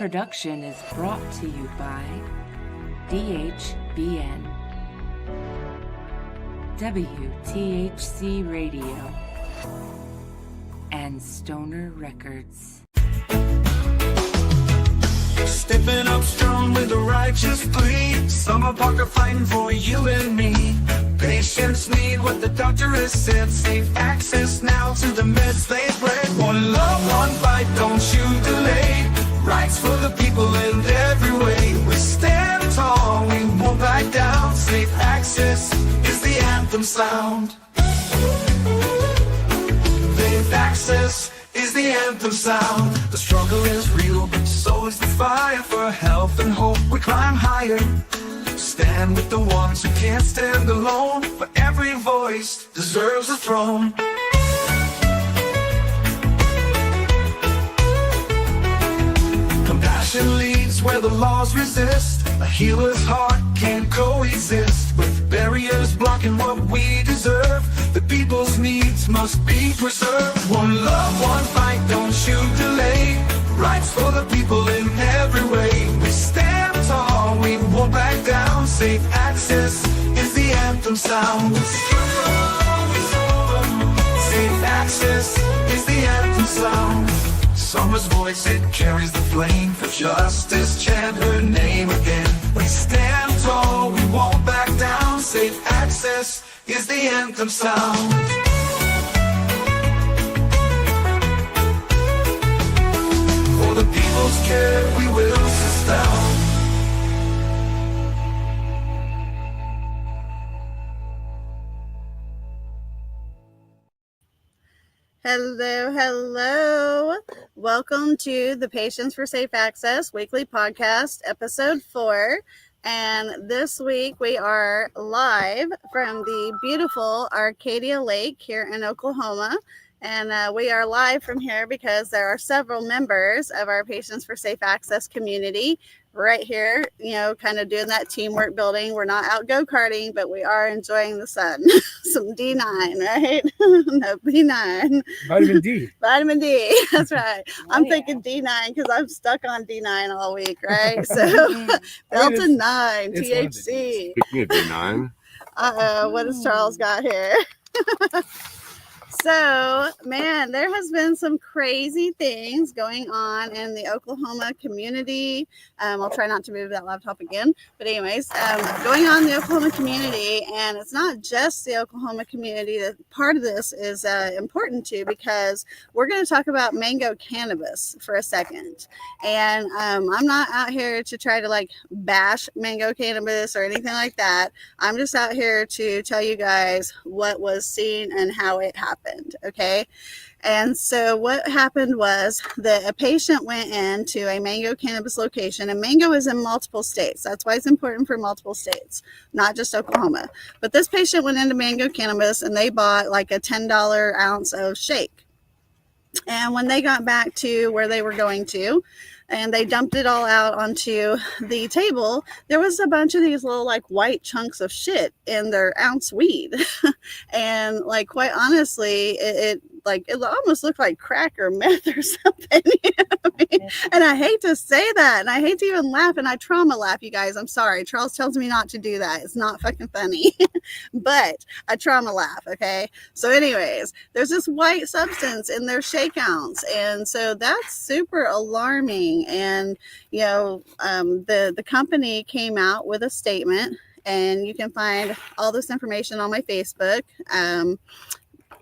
production is brought to you by DHBN, WTHC Radio, and Stoner Records. Stepping up strong with a righteous plea. Summer Parker fighting for you and me. Patients need what the doctor has said. Safe access now to the meds they've read. One love, one fight, don't you delay. Rights for the people in every way. We stand tall, we won't back down. Safe access is the anthem sound. Safe access is the anthem sound. The struggle is real, but so is the fire. For health and hope we climb higher. Stand with the ones who can't stand alone. For every voice deserves a throne. Compassion leads where the laws resist. A healer's heart can't coexist with barriers blocking what we deserve. The people's needs must be preserved. One love, one fight, don't you delay. Rights for the people in every way. We stand tall, we won't back down. Safe access is the anthem sound. Safe access is the anthem sound. Summer's voice, it carries the flame for justice. Chant her name again. We stand tall, we won't back down. Safe access is the anthem sound. For the people's care, we will sit down. Hello. Welcome to the Patients for Safe Access weekly podcast, episode 4. And this week we are live from the beautiful Arcadia Lake here in Oklahoma. And we are live from here because there are several members of our Patients for Safe Access community right here, kind of doing that teamwork building. We're not out go-karting, but we are enjoying the sun. Some D9, right? No, B9. Vitamin D. Vitamin D. That's right. I'm thinking D9 because I'm stuck on D9 all week, right? So Delta 9, THC. Speaking of D9. What has Charles got here? So, man, there has been some crazy things going on in the Oklahoma community. I'll try not to move that laptop again. But anyways, going on in the Oklahoma community, and it's not just the Oklahoma community. That part of this is important too, because we're going to talk about mango cannabis for a second. And I'm not out here to try to bash mango cannabis or anything like that. I'm just out here to tell you guys what was seen and how it happened. Okay. And so what happened was that a patient went into a mango cannabis location, and mango is in multiple states. That's why it's important for multiple states, not just Oklahoma. But this patient went into mango cannabis and they bought a $10 ounce of shake. And when they got back to where they were going to, and they dumped it all out onto the table, there was a bunch of these little white chunks of shit in their ounce weed. And quite honestly, it almost looked like crack or meth or something. You know what I mean? And I hate to say that, and I hate to even laugh, and I trauma laugh, you guys. I'm sorry. Charles tells me not to do that. It's not fucking funny. But I trauma laugh, okay? So anyways, there's this white substance in their shake ounce, and so that's super alarming. And the company came out with a statement, and you can find all this information on my Facebook,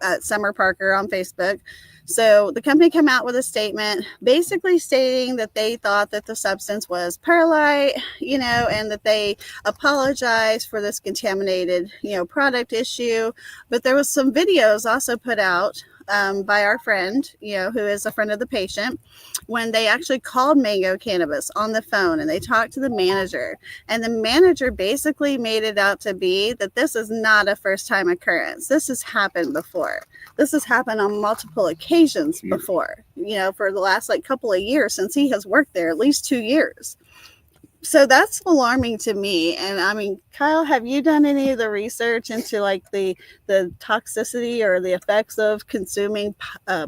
at Summer Parker on Facebook. So the company came out with a statement basically stating that they thought that the substance was perlite, and that they apologized for this contaminated, product issue. But there was some videos also put out by our friend, who is a friend of the patient, when they actually called Mango Cannabis on the phone and they talked to the manager. And the manager basically made it out to be that this is not a first time occurrence. This has happened before. This has happened on multiple occasions before, for the last couple of years since he has worked there, at least 2 years. So that's alarming to me. And I mean, Kyle, have you done any of the research into like the toxicity or the effects of consuming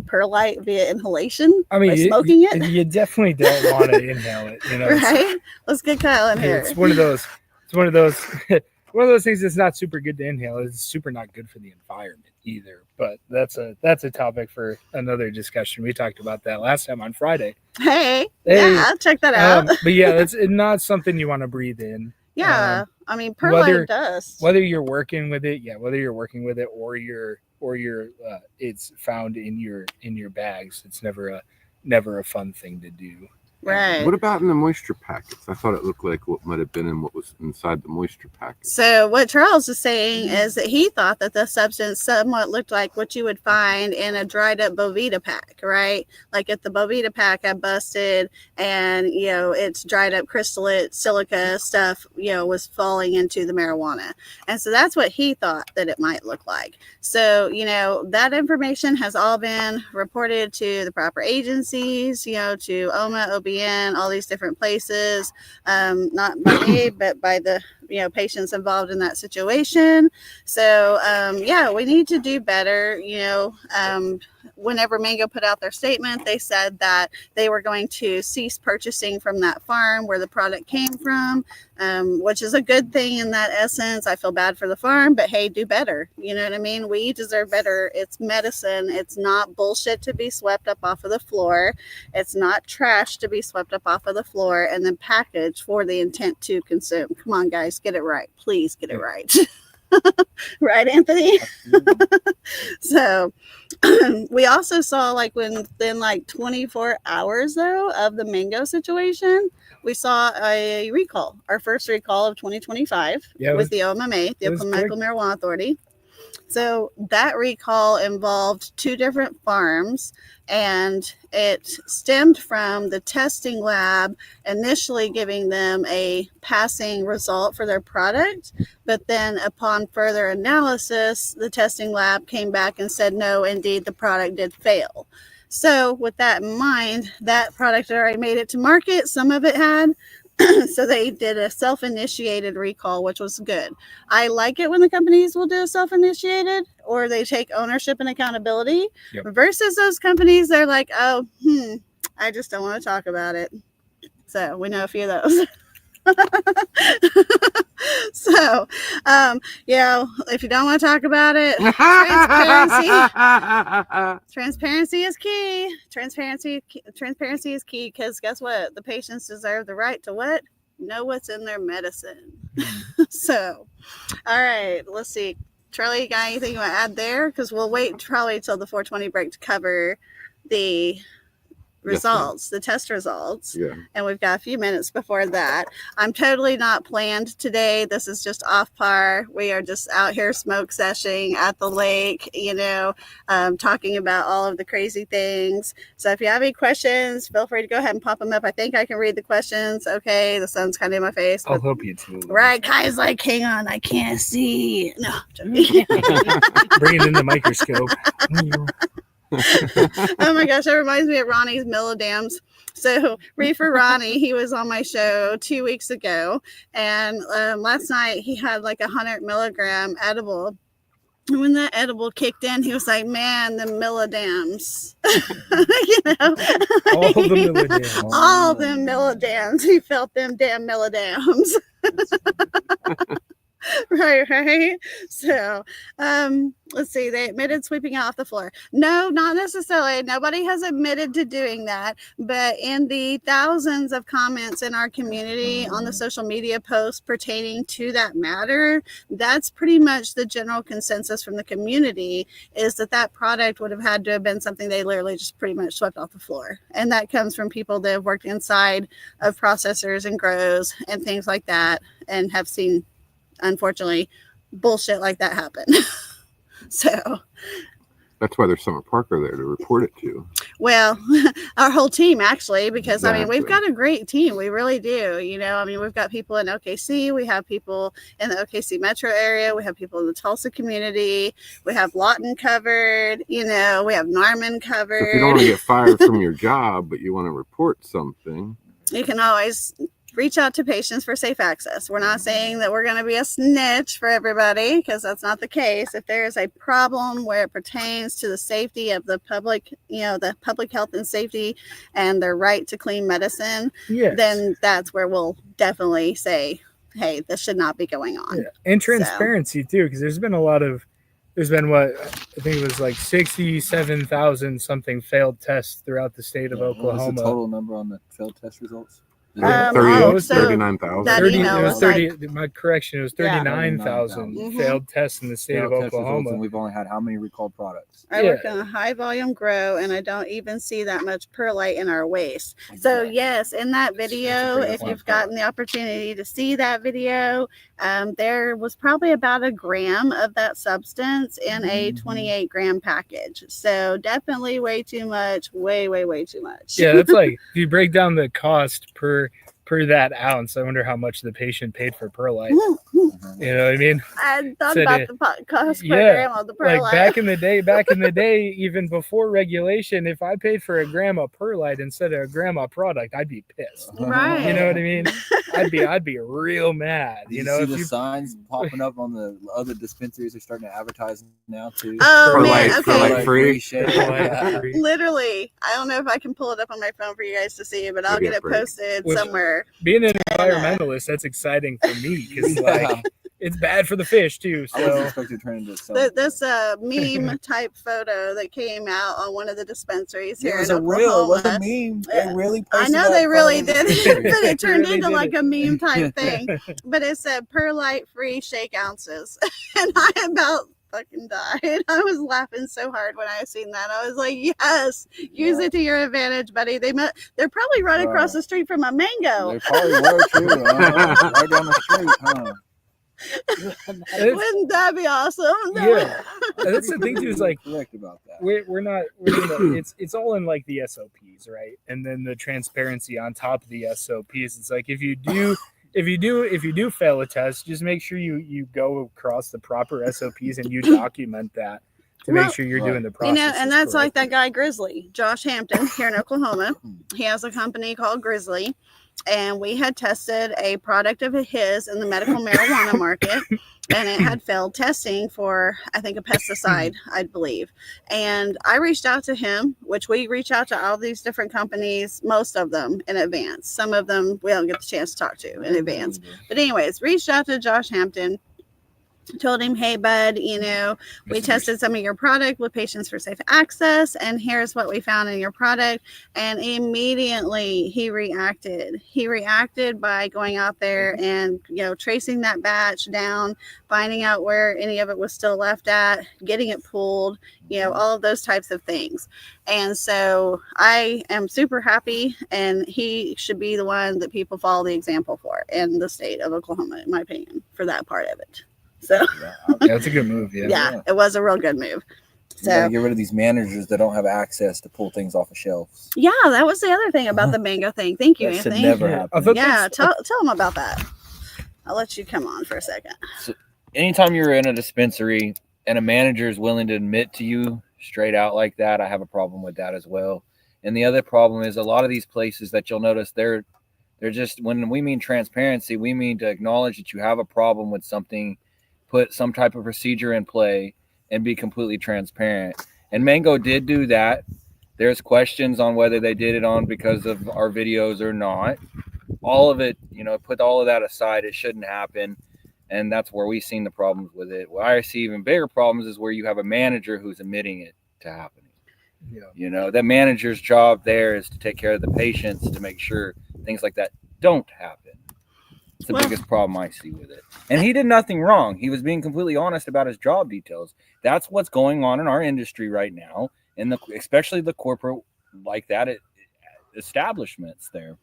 perlite via inhalation by smoking it? You definitely don't want to inhale it, you know. Right? Let's get Kyle in here. It's one of those one of those things that's not super good to inhale. It's super not good for the environment either. But that's a topic for another discussion. We talked about that last time on Friday. Hey, yeah, I'll check that out. But yeah, that's not something you want to breathe in. Yeah, I mean, perlite dust. Whether you're working with it, or you're it's found in your bags. It's never a fun thing to do. Right. What about in the moisture packets? I thought it looked like what might have been in what was inside the moisture packet. So what Charles is saying is that he thought that the substance somewhat looked like what you would find in a dried up Bovita pack, right? Like if the Bovita pack had busted and, you know, it's dried up crystallite silica stuff, you know, was falling into the marijuana. And so that's what he thought that it might look like. So, you know, that information has all been reported to the proper agencies, you know, to OMA, OBN, all these different places, not by me, but by the, you know, patients involved in that situation. So, yeah, we need to do better. You know, whenever Mango put out their statement, they said that they were going to cease purchasing from that farm where the product came from, which is a good thing in that essence. I feel bad for the farm, but hey, do better. You know what I mean? We deserve better. It's medicine. It's not bullshit to be swept up off of the floor. It's not trash to be swept up off of the floor and then packaged for the intent to consume. Come on, guys, get it right. Please get it right. Right, Anthony? So we also saw like within like 24 hours though of the mango situation, we saw a recall, our first recall of 2025 with the OMMA, the Oklahoma Medical Marijuana Authority. So that recall involved 2 different farms, and it stemmed from the testing lab initially giving them a passing result for their product. But then upon further analysis, the testing lab came back and said, no, indeed, the product did fail. So with that in mind, that product had already made it to market. Some of it had. So they did a self-initiated recall, which was good. I like it when the companies will do a self-initiated or they take ownership and accountability versus those companies. They're like, oh, I just don't want to talk about it. So we know a few of those. So, you know, if you don't want to talk about it, transparency is key. Transparency is key because guess what? The patients deserve the right to what? Know what's in their medicine. So, all right, let's see. Charlie, you got anything you want to add there? Because we'll wait probably till the 420 break to cover the results, the test results. And we've got a few minutes before that. I'm totally not planned today. This is just off par. We are just out here smoke seshing at the lake, you know, talking about all of the crazy things. So if you have any questions, feel free to go ahead and pop them up. I think I can read the questions. Okay, the sun's kind of in my face. I'll help you too. Right, Kai's like, hang on, I can't see. No, joking. Bring it in the microscope. Oh my gosh, that reminds me of Ronnie's millidams. So Reefer Ronnie, he was on my show 2 weeks ago, and last night he had like 100 milligram edible. And when that edible kicked in, he was like, man, the millidams. You know, all the millidams. He felt them damn millidams. Right. So, let's see. They admitted sweeping it off the floor. No, not necessarily. Nobody has admitted to doing that. But in the thousands of comments in our community on the social media posts pertaining to that matter, that's pretty much the general consensus from the community is that product would have had to have been something they literally just pretty much swept off the floor. And that comes from people that have worked inside of processors and grows and things like that and have seen, unfortunately, bullshit like that happen. So that's why there's Summer Parker there to report it to. Well, our whole team actually, because I mean, we've got a great team. We really do. You know, I mean, we've got people in OKC. We have people in the OKC metro area. We have people in the Tulsa community. We have Lawton covered. You know, we have Norman covered. So if you don't want to get fired from your job, but you want to report something, you can always reach out to Patients for Safe Access. We're not saying that we're going to be a snitch for everybody, because that's not the case. If there is a problem where it pertains to the safety of the public, the public health and safety and their right to clean medicine, then that's where we'll definitely say, hey, this should not be going on. And transparency too, because there's been what I think it was like 67,000 something failed tests throughout the state of Oklahoma. What was the total number on the failed test results? 39,000. My correction, it was 39,000 failed tests in the state of Oklahoma. And we've only had how many recalled products? I work in a high volume grow, and I don't even see that much perlite in our waste. So yes, in that video, if you've gotten the opportunity to see that video, there was probably about a gram of that substance in a 28 gram package. So definitely way too much, way too much. Yeah, that's like, if you break down the cost per that ounce, I wonder how much the patient paid for perlite. You know what I mean? I thought about the cost per gram of the perlite. Like back in the day, even before regulation, if I paid for a gram of perlite instead of a gram of product, I'd be pissed. Right. You know what I mean? I'd be real mad. You know, see the signs popping up on the other dispensaries are starting to advertise now too. Oh perlite, man, okay. perlite free. Literally, I don't know if I can pull it up on my phone for you guys to see, but I'll get it posted somewhere. Being an environmentalist, that's exciting for me, because like it's bad for the fish too. So I wasn't expecting to turn into this meme type photo that came out on one of the dispensaries here in Oklahoma. It was a meme. They really I know they really did, but it turned into like a meme type thing. But it said perlite free shake ounces, and I about fucking died. I was laughing so hard when I seen that. I was like, yes, use it to your advantage, buddy. They're probably right across the street from a mango. They probably were too. Right down the street, huh? Wouldn't that be awesome? Yeah, that's the thing too. Is like correct about that. We're not. It's all in like the SOPs, right? And then the transparency on top of the SOPs. It's like if you do fail a test, just make sure you go across the proper SOPs and you document that to make sure you're doing the process. And that's like that guy Grizzly, Josh Hampton here in Oklahoma. He has a company called Grizzly, and we had tested a product of his in the medical marijuana market, and it had failed testing for, I think, a pesticide, I believe. And I reached out to him, which we reach out to all these different companies, most of them in advance. Some of them we don't get the chance to talk to in advance. But anyways, reached out to Josh Hampton, told him, hey, bud, we tested some of your product with Patients for Safe Access, and here's what we found in your product. And immediately he reacted. He reacted by going out there and, tracing that batch down, finding out where any of it was still left at, getting it pulled, all of those types of things. And so I am super happy, and he should be the one that people follow the example for in the state of Oklahoma, in my opinion, for that part of it. So that's a good move. Yeah, it was a real good move. So get rid of these managers that don't have access to pull things off of shelves. Yeah, that was the other thing about the mango thing. Thank you, that Anthony. Should never happen. Yeah, tell them about that. I'll let you come on for a second. So anytime you're in a dispensary and a manager is willing to admit to you straight out like that, I have a problem with that as well. And the other problem is a lot of these places that you'll notice they're just, when we mean transparency, we mean to acknowledge that you have a problem with something, put some type of procedure in play, and be completely transparent. And Mango did do that. There's questions on whether they did it on because of our videos or not. All of it, put all of that aside, it shouldn't happen. And that's where we've seen the problems with it. Where I see even bigger problems is where you have a manager who's admitting it to happening. Yeah. That manager's job there is to take care of the patients, to make sure things like that don't happen. It's the biggest problem I see with it. And he did nothing wrong. He was being completely honest about his job details. That's what's going on in our industry right now, especially the corporate like that establishments there.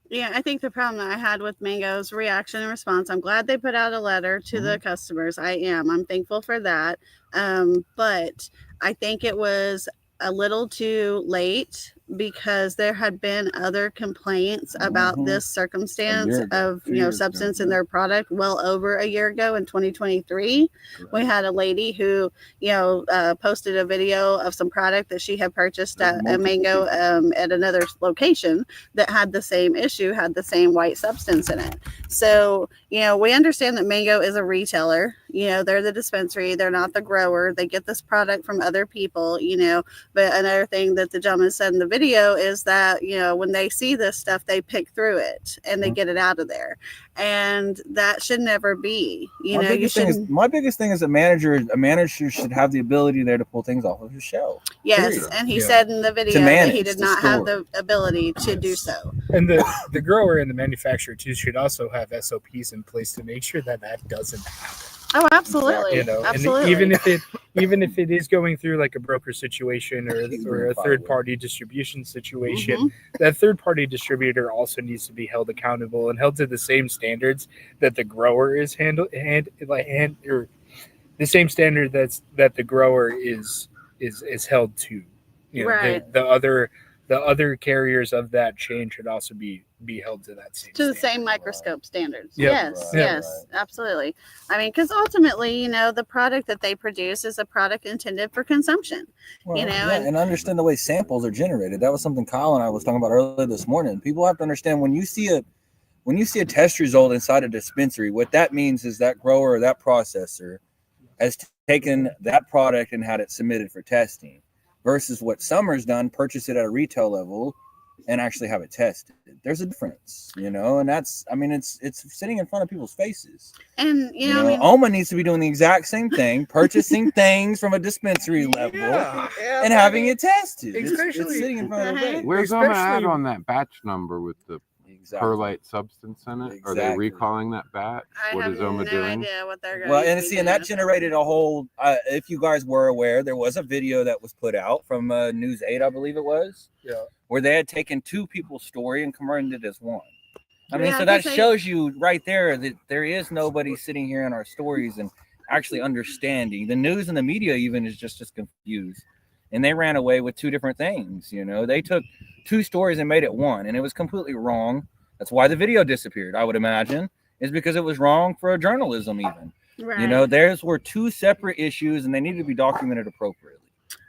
Yeah, I think the problem that I had with Mango's reaction and response, I'm glad they put out a letter to the customers. I'm thankful for that. But I think it was a little too late because there had been other complaints about this circumstance ago, of 2 years ago, substance in yeah. their product well over a year ago in 2023. We had a lady who posted a video of some product that she had purchased at a Mango at another location that had the same issue, had the same white substance in it. So we understand that Mango is a retailer. They're the dispensary, they're not the grower. They get this product from other people. But another thing that the gentleman said in the video is that when they see this stuff, they pick through it and they get it out of there, and that should never be. My biggest thing is a manager should have the ability there to pull things off of his shelf. Yes, Period. and he said in the video that he did the not have store. the ability to do so. And the grower and the manufacturer too should also have SOPs in place to make sure that doesn't happen. Oh, absolutely. Absolutely. And even if it is going through like a broker situation or a third party distribution situation, that third party distributor also needs to be held accountable and held to the same standards that the grower is or the same standard that the grower is held to. Right. The other carriers of that chain should also be held to that same the same microscope standards. Yep. Yes, absolutely. I mean, because ultimately, the product that they produce is a product intended for consumption. And understand the way samples are generated. That was something Kyle and I was talking about earlier this morning. People have to understand when you see a test result inside a dispensary, what that means is that grower or that processor has taken that product and had it submitted for testing. Versus what Summer's done, purchase it at a retail level and actually have it tested. There's a difference, and that's, it's sitting in front of people's faces. And, OMA needs to be doing the exact same thing, purchasing things from a dispensary level and having it tested. It's sitting in front of their face. Where's OMA at on that batch number with the perlite substance in it? Are they recalling that batch? What is OMA doing? Idea what they're going Well, and that generated a whole. If you guys were aware, there was a video that was put out from News 8, I believe it was, where they had taken two people's story and converted it as one. So that shows you right there that there is nobody sitting here in our stories and actually understanding. The news and the media even is just as confused, and they ran away with two different things. They took two stories and made it one, and it was completely wrong. That's why the video disappeared, I would imagine, is because it was wrong for journalism even. Right. Theirs were two separate issues and they need to be documented appropriately.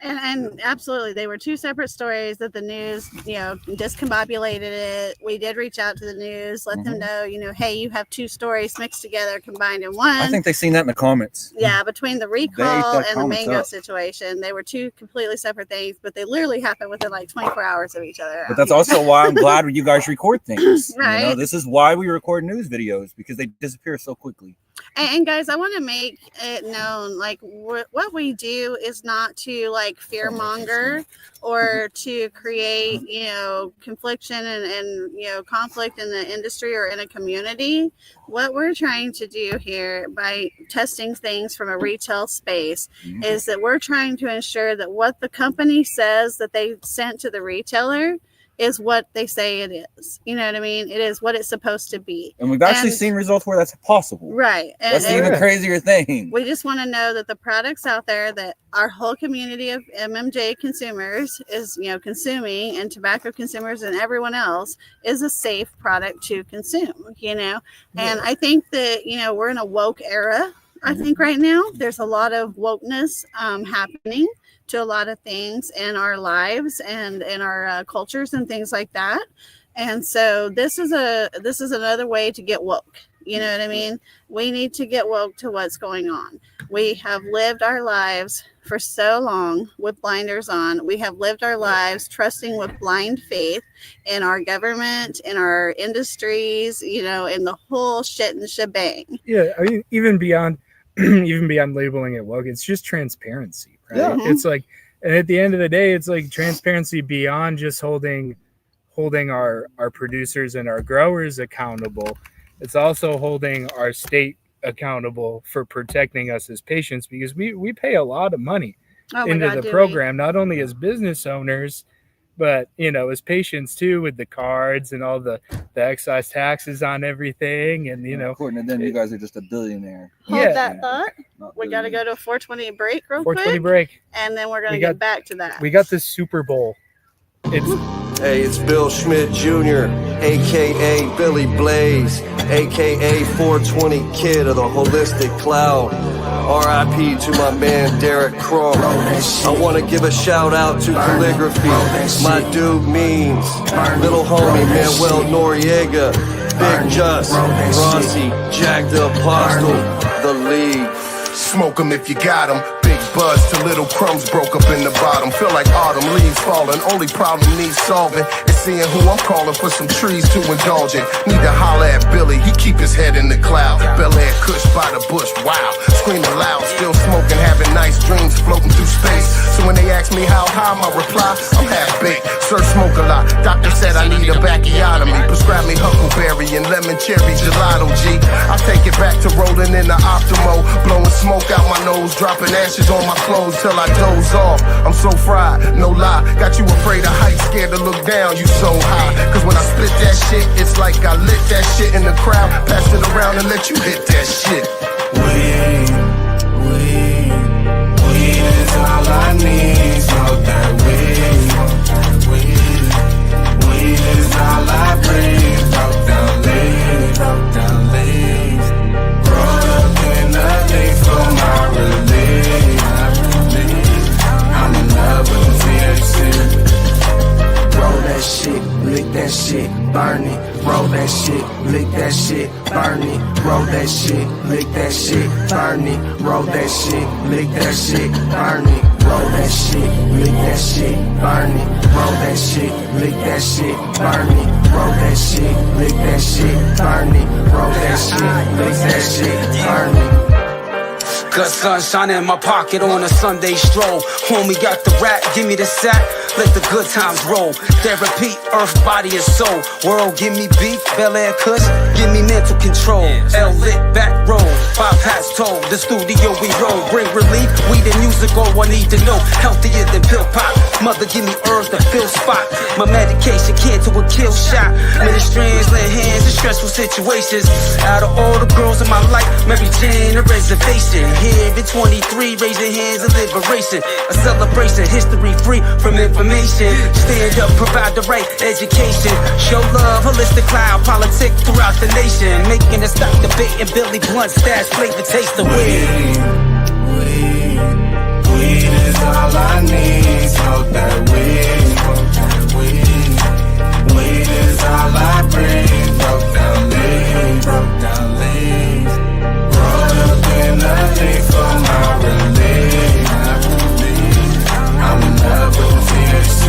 And absolutely, they were two separate stories that the news, discombobulated it. We did reach out to the news, let them know, hey, you have two stories mixed together, combined in one. I think they've seen that in the comments. Yeah, between the recall and the Mango situation, they were two completely separate things, but they literally happened within like 24 hours of each other. But that's also why I'm glad you guys record things. Right. This is why we record news videos, because they disappear so quickly. And guys, I want to make it known, like what we do is not to like fear monger or to create, confliction and conflict in the industry or in a community. What we're trying to do here by testing things from a retail space is that we're trying to ensure that what the company says that they sent to the retailer is what they say it is. You know what I mean? It is what it's supposed to be. And we've actually seen results where that's possible. Right. That's the even crazier thing. We just want to know that the products out there that our whole community of MMJ consumers is, consuming, and tobacco consumers and everyone else, is a safe product to consume, And I think that, we're in a woke era. I think right now there's a lot of wokeness happening to a lot of things in our lives and in our cultures and things like that. And so this is another way to get woke. You know what I mean? We need to get woke to what's going on. We have lived our lives for so long with blinders on. We have lived our lives trusting with blind faith in our government, in our industries, in the whole shit and shebang. Yeah, I mean, even beyond labeling it woke, it's just transparency, right? Yeah. It's like, and at the end of the day, it's like transparency beyond just holding our producers and our growers accountable. It's also holding our state accountable for protecting us as patients, because we pay a lot of money into the program, not only as business owners, but as patients too, with the cards and all the excise taxes on everything, and according to them, you guys are just a billionaire. Hold that thought. We got to go to a 420 break real quick. 420 break, and then we're going to get back to that. We got the Super Bowl Hey, it's Bill Schmidt Jr., aka Billy Blaze, aka 420 Kid of the Holistic Cloud. R.I.P. to my man Derek Crum. I want to give a shout out to Calligraphy, my dude Means, little homie Manuel Noriega, Big Just, Rossi, Jack the Apostle, The League. Smoke 'em if you got 'em. Big buzz till little crumbs broke up in the bottom. Feel like autumn leaves falling. Only problem needs solving is seeing who I'm calling for some trees to indulge in. Need to holler at Billy, he keep his head in the cloud. Bel Air Kush by the bush, wow. Screaming loud, still smoking, having nice dreams, floating through space. So when they ask me how high, my reply, I'm half baked. Sir, smoke a lot. Doctor said I need a bacchiotomy. Prescribe me huckleberry and lemon cherry gelato, G. I take it back to rolling in the Optimo, blowing smoke out my nose, dropping ashes on my clothes till I doze off. I'm so fried, no lie. Got you afraid of heights, scared to look down, you so high. Cause when I split that shit, it's like I lit that shit in the crowd, passed it around and let you hit that shit. Weed is all I need. Smoke that weed. Weed is all I breathe. Broke down leaves. Roll up in the leaves for my relief. I'm in love with the THC. Roll that shit, lick that shit, burn it. Roll that shit, lick that shit, burn it. Roll that shit, lick that shit, burn it. Roll that shit, lick that shit, burn it. Roll that shit, lick that shit, burn it. Roll that shit, lick that shit, burn it. Roll that shit, lick that shit, burn it. Roll that shit, lick that shit, burn it. Good sunshine in my pocket on a Sunday stroll. Homie got the rap, give me the sack, let the good times roll. Therapy, earth, body, and soul. World, give me beef, Bel Air Kush, give me mental control. L-lit, back row, bypass toll. The studio we roll, bring relief, weed and music, all I need to know. Healthier than pill pop, mother give me herbs that fill spot. My medication, can to a kill shot. Many strands, lay hands in stressful situations. Out of all the girls in my life, Mary Jane, a reservation. Here at 23, raising hands of liberation. A celebration, history free from information. Stand up, provide the right education. Show love, holistic cloud, politics throughout the nation. Making us stop debating Billy Blunt, stash, flavor, taste the weed. Weed is all I need. Smoke that weed. Weed is all I breathe. Broke down leaves. Roll up in the leaf for my relief. I'm in love with the THC.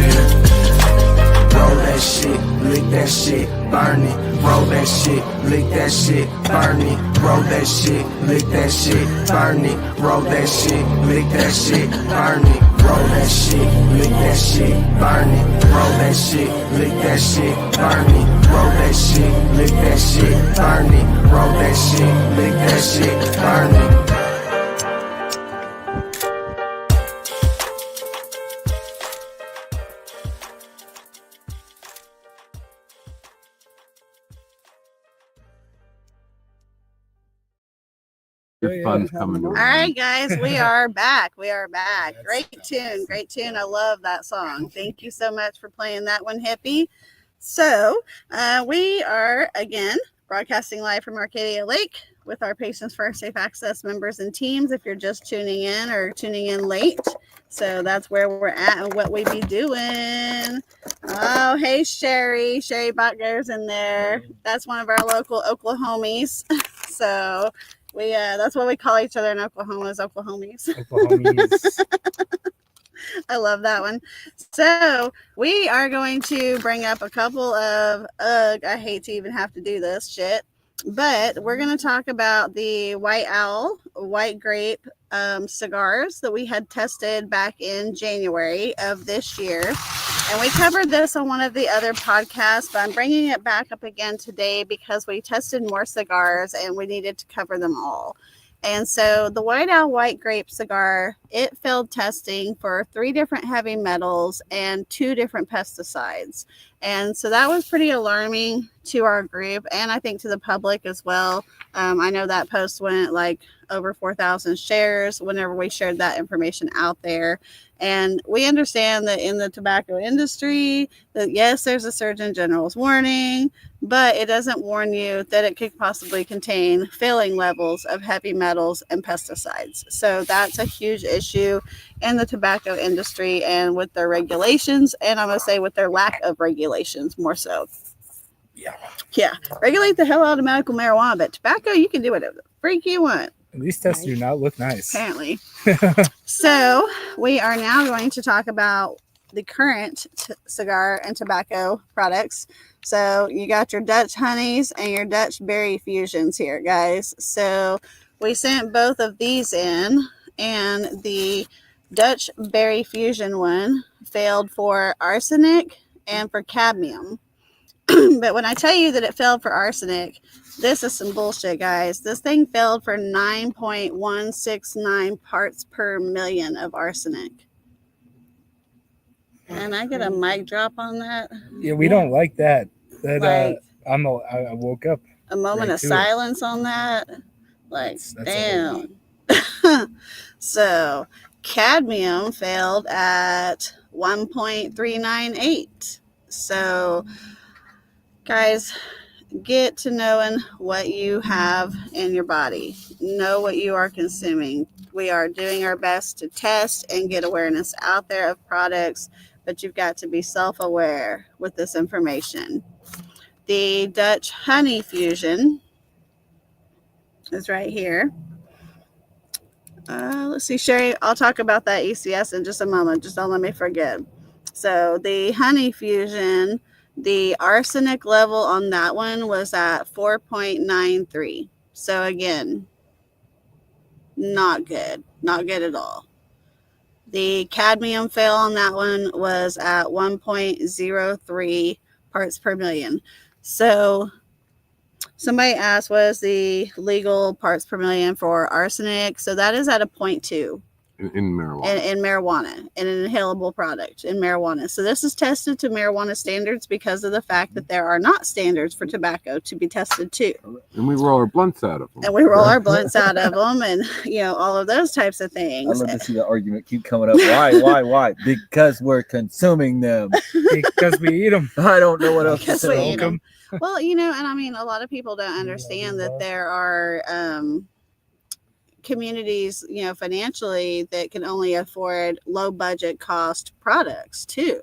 Roll that shit, lick that shit, burn it. Roll that shit, lick that shit, burn it. Roll that shit, lick that shit, burn it. Roll that shit, lick that shit, burn it. Roll that shit, lick that shit, burn it. Roll that shit, lick that shit, burn it. Roll that shit, lick that shit, burn it. Roll that shit, lick that shit, burn it. Your fun's coming. All right, guys, we are back. We are back. Great tune. Great tune. I love that song. Thank you so much for playing that one, Hippie. So we are, again, broadcasting live from Arcadia Lake with our Patients for Safe Access members and teams if you're just tuning in or tuning in late. So that's where we're at and what we be doing. Oh, hey, Sherry. Sherry Butler's in there. That's one of our local Oklahomies. So that's what we call each other in Oklahoma, is Oklahomies. I love that one. So we are going to bring up a couple of, I hate to even have to do this shit, but we're going to talk about the White Owl, White Grape cigars that we had tested back in January of this year. And we covered this on one of the other podcasts, but I'm bringing it back up again today because we tested more cigars and we needed to cover them all. And so the White Owl White Grape cigar it failed testing for 3 different heavy metals and 2 different pesticides. And so that was pretty alarming to our group, and I think to the public as well. I know that post went like over 4,000 shares whenever we shared that information out there. And we understand that in the tobacco industry, that yes, there's a Surgeon General's warning, but it doesn't warn you that it could possibly contain failing levels of heavy metals and pesticides. So that's a huge issue in the tobacco industry and with their regulations, and I'm going to say with their lack of regulations more so. Yeah. Regulate the hell out of medical marijuana, but tobacco, you can do whatever the freak you want. These tests do not look nice. Apparently. So we are now going to talk about the current cigar and tobacco products. So you got your Dutch honeys and your Dutch berry fusions here, guys. So we sent both of these in, and the Dutch berry fusion one failed for arsenic and for cadmium. But when I tell you that it failed for arsenic, this is some bullshit, guys. This thing failed for 9.169 parts per million of arsenic. And I get a mic drop on that. Yeah, we don't like that. I woke up. A moment of silence on that. Like, that's damn. So cadmium failed at 1.398. So guys, get to knowing what you have in your body. Know what you are consuming. We are doing our best to test and get awareness out there of products, but you've got to be self-aware with this information. The Dutch honey fusion is right here. Let's see, Sherry, I'll talk about that ECS in just a moment. Just don't let me forget. So the honey fusion, the arsenic level on that one was at 4.93. So again, not good. Not good at all. The cadmium fail on that one was at 1.03 parts per million. So somebody asked, what is the legal parts per million for arsenic? So that is at a 0.2. In marijuana. In marijuana, in an inhalable product in marijuana. So this is tested to marijuana standards because of the fact that there are not standards for tobacco to be tested to. And we roll our blunts out of them. And we roll our blunts out of them, and all of those types of things. I love to see the argument keep coming up. Why? Because we're consuming them. Because we eat them. I don't know what else to Because we say. eat them. Well, and I mean, a lot of people don't understand that there are communities, financially that can only afford low budget cost products too.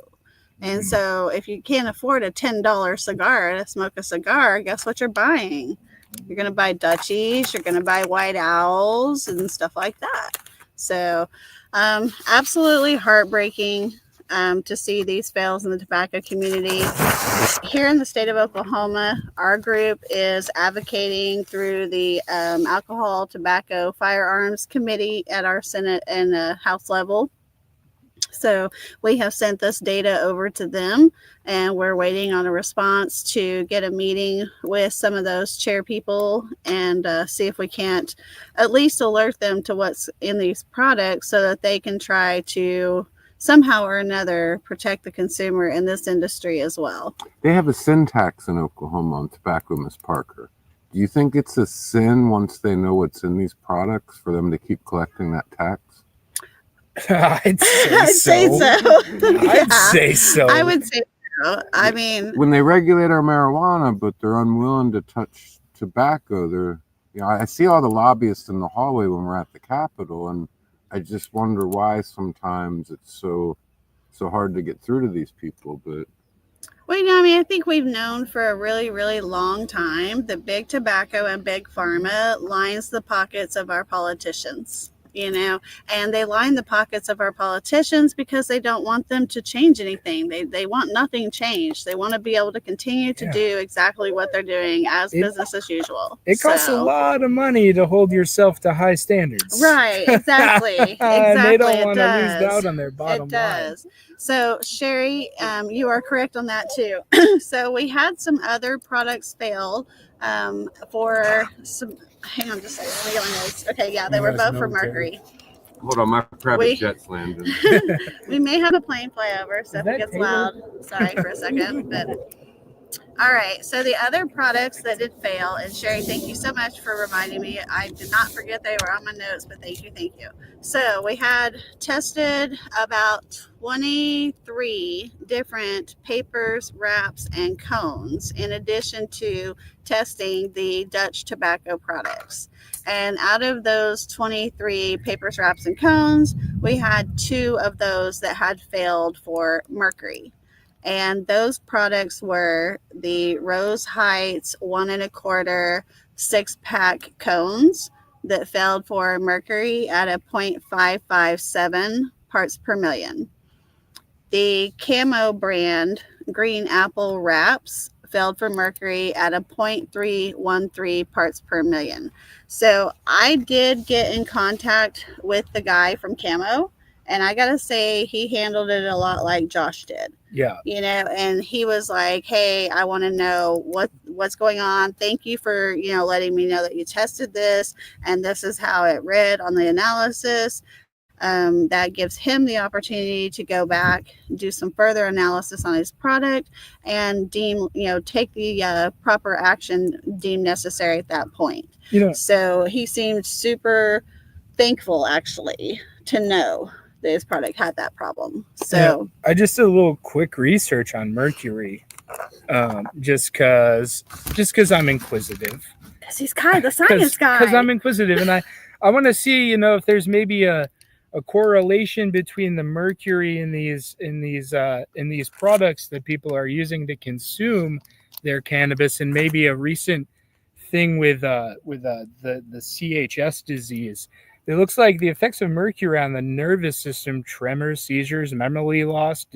And so if you can't afford a $10 cigar to smoke a cigar, guess what you're buying? You're going to buy Dutchies, you're going to buy White Owls and stuff like that. So absolutely heartbreaking to see these fails in the tobacco community. Here in the state of Oklahoma, our group is advocating through the Alcohol, Tobacco, Firearms Committee at our Senate and House level. So we have sent this data over to them, and we're waiting on a response to get a meeting with some of those chair people and see if we can't at least alert them to what's in these products so that they can try to somehow or another protect the consumer in this industry as well. They have a sin tax in Oklahoma on tobacco, Ms. Parker. Do you think it's a sin once they know what's in these products for them to keep collecting that tax? I'd say so. I'd say so. I would say so. I mean, when they regulate our marijuana, but they're unwilling to touch tobacco, I see all the lobbyists in the hallway when we're at the Capitol, and I just wonder why sometimes it's so hard to get through to these people. But I think we've known for a really, really long time that big tobacco and big pharma lines the pockets of our politicians. And they line the pockets of our politicians because they don't want them to change anything. They want nothing changed. They want to be able to continue to do exactly what they're doing as business as usual. It costs a lot of money to hold yourself to high standards. Right, exactly. And they don't want to lose out on their bottom line. It does. So, Sherry, you are correct on that too. So we had some other products fail for some. Hang on just a second. Let me get my notes. Okay, yeah, they were both for mercury. Hold on, my private We- jet's landing. We may have a plane fly over, so Is if it that gets Taylor? loud, sorry for a second. But all right, so the other products that did fail, and Sherry, thank you so much for reminding me. I did not forget they were on my notes, but thank you. So we had tested about 23 different papers, wraps, and cones, in addition to testing the Dutch tobacco products. And out of those 23 papers, wraps, and cones, we had 2 of those that had failed for mercury. And those products were the Rose Heights 1 1/4 6-pack cones that failed for mercury at a 0.557 parts per million. The Camo brand green apple wraps failed for mercury at a 0.313 parts per million. So I did get in contact with the guy from Camo, and I gotta say he handled it a lot like Josh did. Yeah. You know, and he was like, hey, I want to know what's going on. Thank you for, letting me know that you tested this, and this is how it read on the analysis. That gives him the opportunity to go back, do some further analysis on his product, and take the proper action deemed necessary at that point. So he seemed super thankful, actually, to know that his product had that problem. So I just did a little quick research on mercury, just because I'm inquisitive. Because he's kind of the science guy. Because I'm inquisitive, and I want to see, if there's maybe a correlation between the mercury in these products that people are using to consume their cannabis, and maybe a recent thing with the CHS disease. It looks like the effects of mercury on the nervous system, tremors, seizures, memory loss,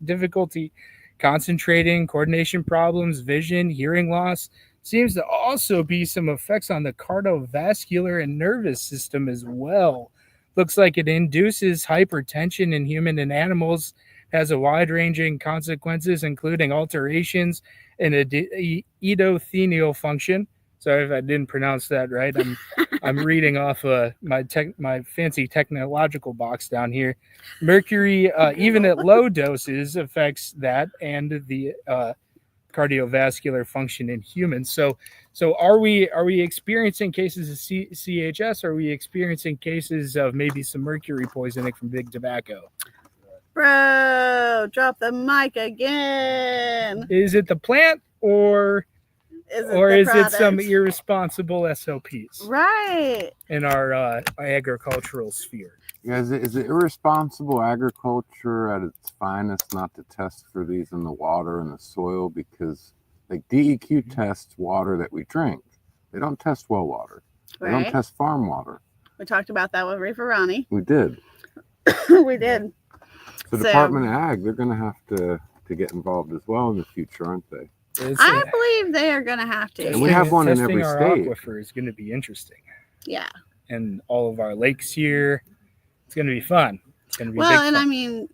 difficulty concentrating, coordination problems, vision, hearing loss, seems to also be some effects on the cardiovascular and nervous system as well. Looks like it induces hypertension in human and animals, has a wide-ranging consequences, including alterations in endothelial function. Sorry if I didn't pronounce that right. I'm reading off my fancy technological box down here. Mercury, even at low doses, affects that and the cardiovascular function in humans. So are we experiencing cases of CHS? Are we experiencing cases of maybe some mercury poisoning from big tobacco? Bro, drop the mic again. Is it the plant or is it some irresponsible SOPs? Right. In our agricultural sphere? Yeah, is it irresponsible agriculture at its finest not to test for these in the water and the soil? Because like DEQ tests water that we drink. They don't test well water. They don't test farm water. We talked about that with Reefer Ronnie. We did. We did. So Department of Ag, they're going to have to get involved as well in the future, aren't they? I believe they are going to have to. And we have one in every our state. Aquifer is going to be interesting. Yeah. And all of our lakes here, it's going to be fun. It's going to be well, and fun. I mean,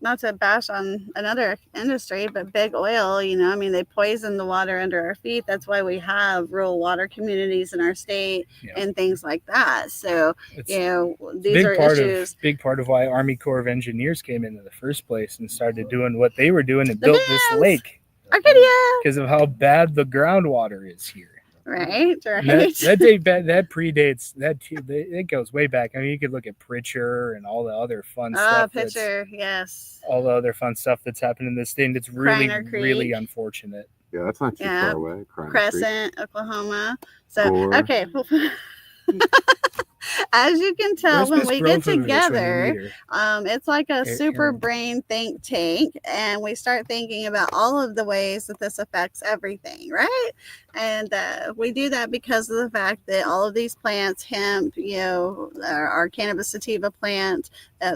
not to bash on another industry, but big oil, I mean, they poison the water under our feet. That's why we have rural water communities in our state and things like that. So, these are issues. Big part of why Army Corps of Engineers came into the first place and started doing what they were doing and built this lake. Arcadia! Because of how bad the groundwater is here. Right. That predates that. It goes way back. I mean, you could look at Pritchard and all the other fun stuff. Pritchard, yes. All the other fun stuff that's happened in this state. And it's really unfortunate. Yeah, that's not too far away. Crescent, Oklahoma. So okay. As you can tell, when we get together, it's like a super brain think tank, and we start thinking about all of the ways that this affects everything, right? And we do that because of the fact that all of these plants, hemp, our cannabis sativa plant,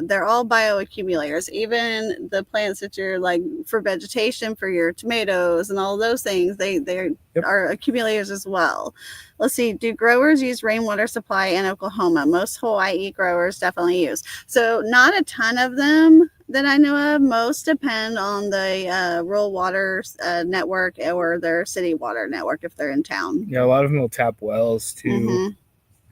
they're all bioaccumulators. Even the plants that you're like for vegetation, for your tomatoes and all those things, they are accumulators as well. Let's see, do growers use rainwater supply in Oklahoma? Most Hawaii growers definitely use. So not a ton of them that I know of. Most depend on the rural water network or their city water network if they're in town. Yeah, a lot of them will tap wells too.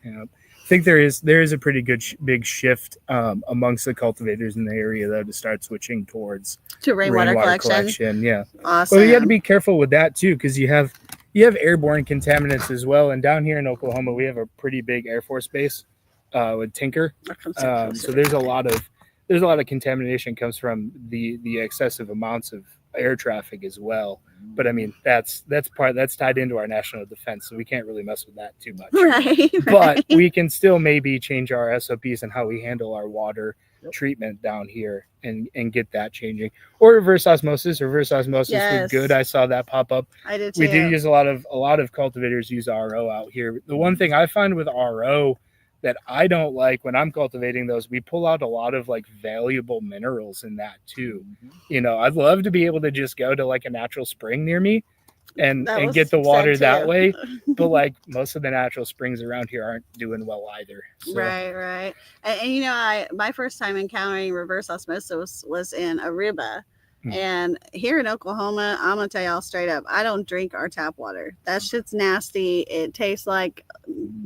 Mm-hmm. think there is a pretty good big shift amongst the cultivators in the area though to start switching towards to rainwater collection. Yeah, Awesome. well, you have to be careful with that too because you have airborne contaminants as well. And down here in Oklahoma, we have a pretty big Air Force base with Tinker. So there's a lot of contamination comes from the excessive amounts of air traffic as well. But I mean, that's tied into our national defense, so we can't really mess with that too much. Right. But we can still maybe change our SOPs and how we handle our water treatment down here and get that changing. Or reverse osmosis. Yes. Was good. I saw that pop up. I did too. We do use a lot of cultivators use RO out here. The one thing I find with RO that I don't like when I'm cultivating those, we pull out a lot of like valuable minerals in that too. You know, I'd love to be able to just go to like a natural spring near me and get the water that way. But like most of the natural springs around here aren't doing well either. So. Right. And you know, my first time encountering reverse osmosis was in Aruba. And here in Oklahoma, I'm gonna tell y'all straight up, I don't drink our tap water. That shit's nasty. It tastes like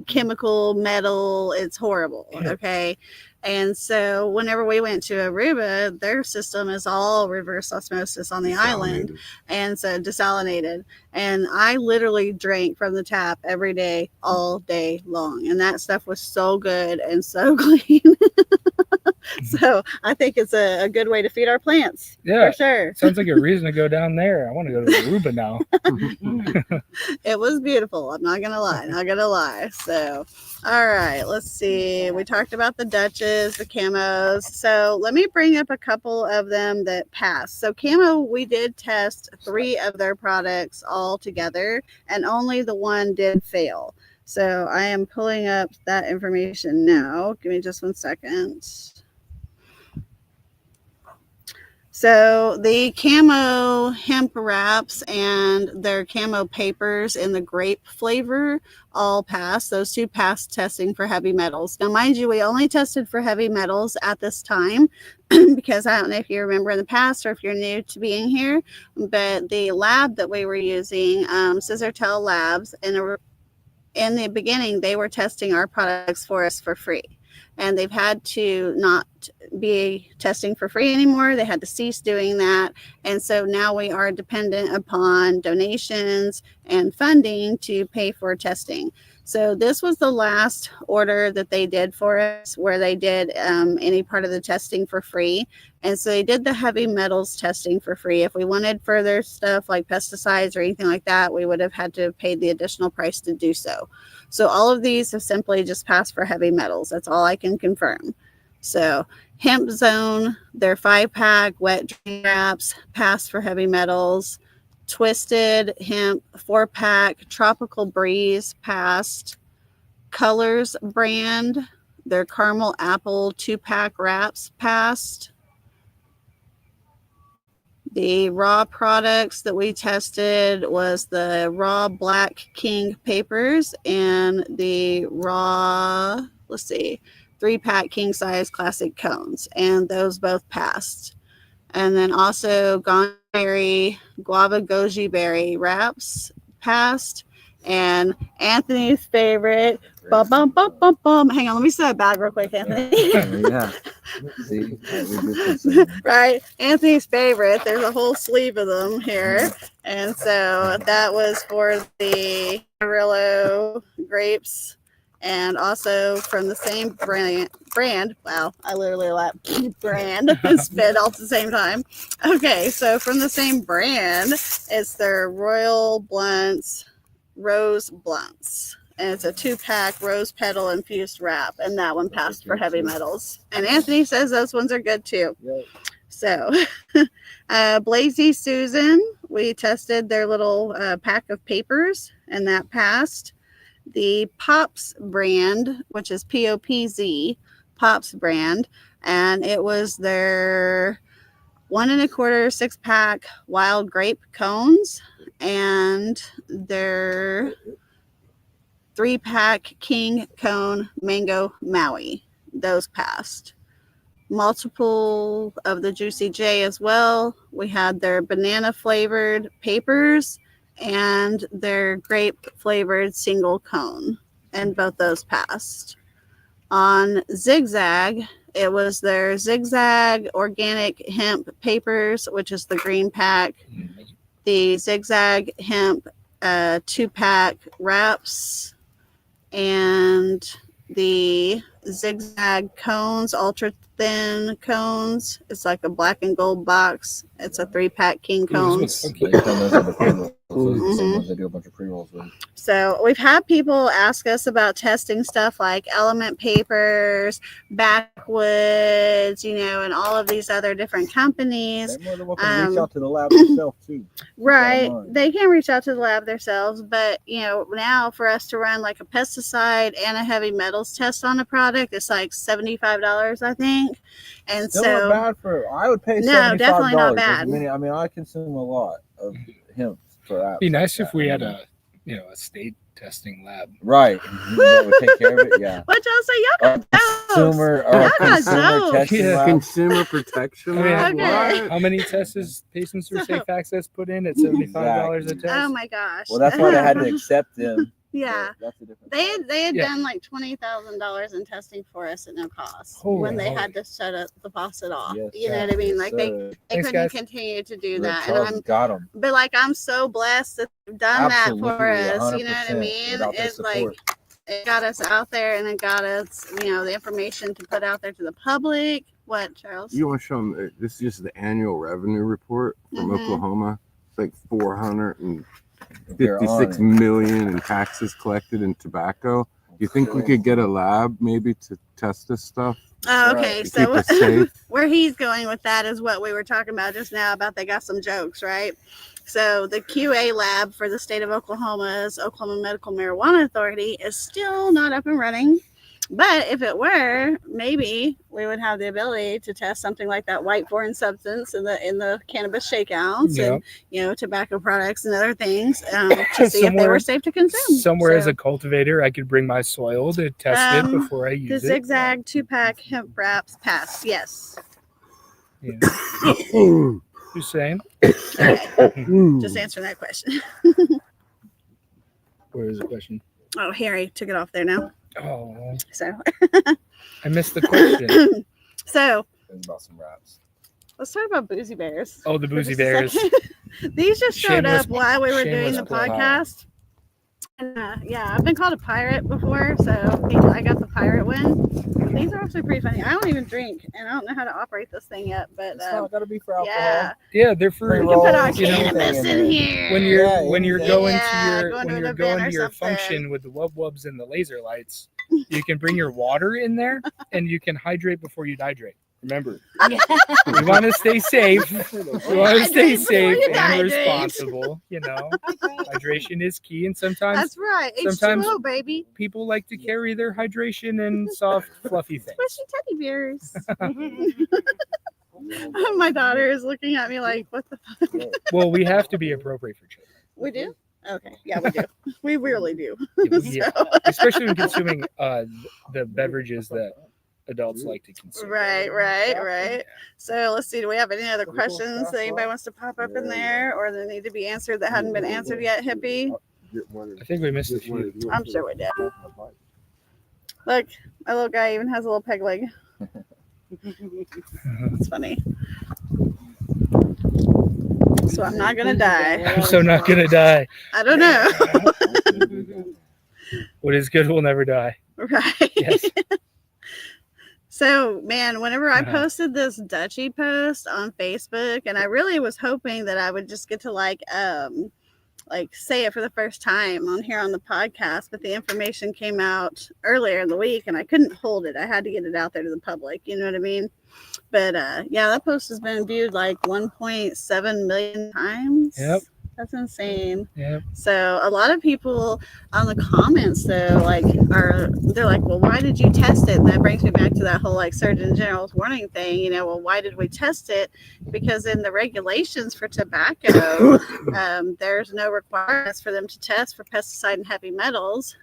chemical metal. It's horrible. Okay. And so whenever we went to Aruba, their system is all reverse osmosis on the island. And so desalinated. And I literally drank from the tap every day, all day long. And that stuff was so good and so clean. So I think it's a good way to feed our plants. Yeah, for sure. Sounds like a reason to go down there. I want to go to Aruba now. It was beautiful. I'm not gonna lie. So, all right, let's see. We talked about the Dutches, the camos. So let me bring up a couple of them that passed. So camo, we did test 3 of their products all together, and only the one did fail. So I am pulling up that information now. Give me just 1 second. So the camo hemp wraps and their camo papers in the grape flavor all passed. Those 2 passed testing for heavy metals. Now, mind you, we only tested for heavy metals at this time because I don't know if you remember in the past or if you're new to being here, but the lab that we were using, Scissortail Labs, in the beginning, they were testing our products for us for free. And they've had to not be testing for free anymore. They had to cease doing that. And so now we are dependent upon donations and funding to pay for testing. So this was the last order that they did for us where they did any part of the testing for free. And so they did the heavy metals testing for free. If we wanted further stuff like pesticides or anything like that, we would have had to pay the additional price to do so. So all of these have simply just passed for heavy metals. That's all I can confirm. So Hemp Zone, their 5-pack wet drain wraps passed for heavy metals. Twisted Hemp 4-pack Tropical Breeze passed. Colors brand, their Caramel Apple 2-pack wraps passed. The raw products that we tested was the raw Black King papers and the raw, 3-pack king size classic cones, and those both passed. And then also Gonberry guava goji berry wraps passed, and Anthony's favorite bum bum bum bum bum. Hang on, let me set that bag real quick, Anthony. Yeah. See, Right, Anthony's favorite. There's a whole sleeve of them here, and so that was for the Amarillo grapes. And also from the same brand. Wow, I literally let brand spit all at the same time. Okay, so from the same brand, it's their Royal Blunts Rose Blunts. And it's a 2-pack rose petal infused wrap. And that one passed for heavy metals. And Anthony says those ones are good too. So, Blazy Susan, we tested their little pack of papers, and that passed. The Pops brand, which is POPZ, Pops brand, and it was their 1 1/4 6-pack wild grape cones and their 3-pack king cone mango Maui. Those passed. Multiple of the Juicy J as well. We had their banana flavored papers and their grape flavored single cone, and both those passed. on Zigzag. It was their Zigzag organic hemp papers, which is the green pack, the Zigzag hemp 2-pack wraps, and the Zigzag cones, ultra thin cones. It's like a black and gold box. It's a 3-pack king cones. Those are the pre-rolls. Those are the same ones they do a bunch of pre-rolls with. So we've had people ask us about testing stuff like Element Papers, Backwoods, and all of these other different companies. They're more than welcome to reach out to the lab themselves too. Right. They can reach out to the lab themselves, but now for us to run like a pesticide and a heavy metals test on a product, it's like $75, I think. And Still so not bad for. I would pay $75. No, definitely not bad. I consume a lot of hemp for that. It'd be nice if we had a state testing lab. Right. That would take care of it. Yeah. What y'all say? Y'all got Consumer testing lab. Consumer protection. Okay. How many tests is patients for safe access put in at $75 a test? Oh my gosh. Well, that's why they had to accept them. Yeah. So that's a different They had Yeah. done like $20,000 in testing for us at no cost Holy when they moly. had to shut the faucet off. Yes, You know what I mean? Like they Thanks, couldn't guys. continue to do Red that. Charles And got them. but like I'm so blessed that they've done Absolutely, that for us. You know what I 100% mean? without their It's like support. it got us out there and it got us, the information to put out there to the public. What, Charles? You want to show them? This is just the annual revenue report from Mhm. Oklahoma. It's like 456 They're on it. million in taxes collected in tobacco. You think we could get a lab maybe to test this stuff? Oh, okay. Right. To So keep us safe? where he's going with that is what we were talking about just now about they got some jokes, right? So the QA lab for the state of Oklahoma's Oklahoma Medical Marijuana Authority is still not up and running. But if it were, maybe we would have the ability to test something like that white foreign substance in the cannabis shakeouts and tobacco products and other things to see if they were safe to consume. Somewhere as So, a cultivator, I could bring my soil to test it before I the use it. Zigzag 2-pack hemp wraps pass. Yes. Yeah. Just saying. Just answering that question. Where is the question? Oh, Harry took it off there now. Oh, So I missed the question. so It's about some wraps. let's talk about Boozy Bears. Oh, the for Boozy just a Bears. second. These just showed Shameless- up while we were doing shameless the plug. podcast. And, I've been called a pirate before, so I got the pirate win. These are actually pretty funny. I don't even drink, and I don't know how to operate this thing yet. But It's not gotta be for alcohol. yeah, Yeah, they're for we can put our You know, cannabis anything in in here. when you're Yeah, when you're anything. going Yeah, to your going to when an you're event going or to your something. function with the wub wubs and the laser lights. You can bring your water in there, and you can hydrate before you dehydrate. Remember, we want to stay safe. We want to stay Hydrate before safe you and hydrate. responsible. Hydration is key, and sometimes That's right. sometimes- H2O, baby. people like to carry their hydration in soft, fluffy things. Squishy teddy bears. My daughter is looking at me like, what the fuck? Well, we have to be appropriate for children. We do? Okay. Yeah, we do. We really do. Yeah, especially when consuming the beverages that adults like to consume. Right. So let's see. Do we have any other questions that anybody wants to pop up in there or that need to be answered that hadn't been answered yet, Hippie? I think we missed a few. I'm sure we did. Look, my little guy even has a little peg leg. It's funny. So I'm not gonna die. I'm so not gonna die. I don't know. What is good will never die. Right. Yes. So, man, whenever I posted this Dutchie post on Facebook, and I really was hoping that I would just get to like say it for the first time on here on the podcast, but the information came out earlier in the week and I couldn't hold it. I had to get it out there to the public. You know what I mean? But that post has been viewed like 1.7 million times. Yep. That's insane. Yep. So a lot of people on the comments though, they're like, well, why did you test it? And that brings me back to that whole like Surgeon General's warning thing, well, why did we test it? Because in the regulations for tobacco, there's no requirements for them to test for pesticide and heavy metals.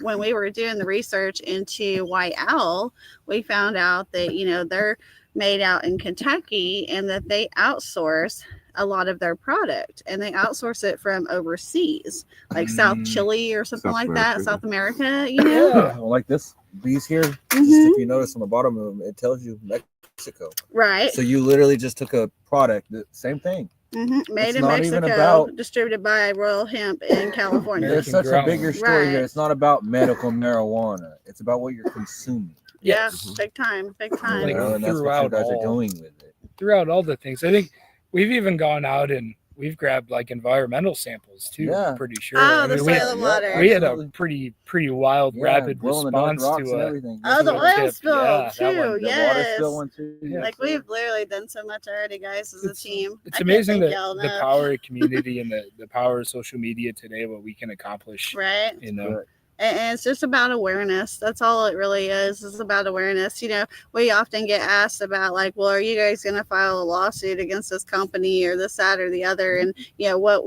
When we were doing the research into White Owl, we found out that, they're made out in Kentucky and that they outsource a lot of their product and they outsource it from overseas, like South Chile or something South like America. that, South America, Yeah, like this these here, just Mhm. if you notice on the bottom of them, it tells you Mexico. Right. So you literally just took a product, the same thing. Made It's in not even Mexico, about- distributed by Royal Hemp in California. There's such a bigger story Right. here. It's not about medical marijuana. It's about what you're consuming. Yeah, big time, big time. Like, You know, and that's what you guys are doing with it. Throughout all the things. I think we've even gone out and we've grabbed like environmental samples too. Yeah. I'm pretty sure. Oh, I the mean, soil and water. we had a pretty wild, Yeah, rapid glow-in-the-dark response rocks to and a everything. Oh, the to a oil tip. spill Yeah, that too. one. The water Yes. spill one too. Yeah. Like we've literally done so much already, guys, as a team. It's I can't amazing thank that y'all the enough. power of community and the power of social media today, what we can accomplish. Right. You know. And it's just about awareness. That's all it really is. It's about awareness. You know, we often get asked about like, well, are you guys going to file a lawsuit against this company or this, that, or the other? And, you know, what,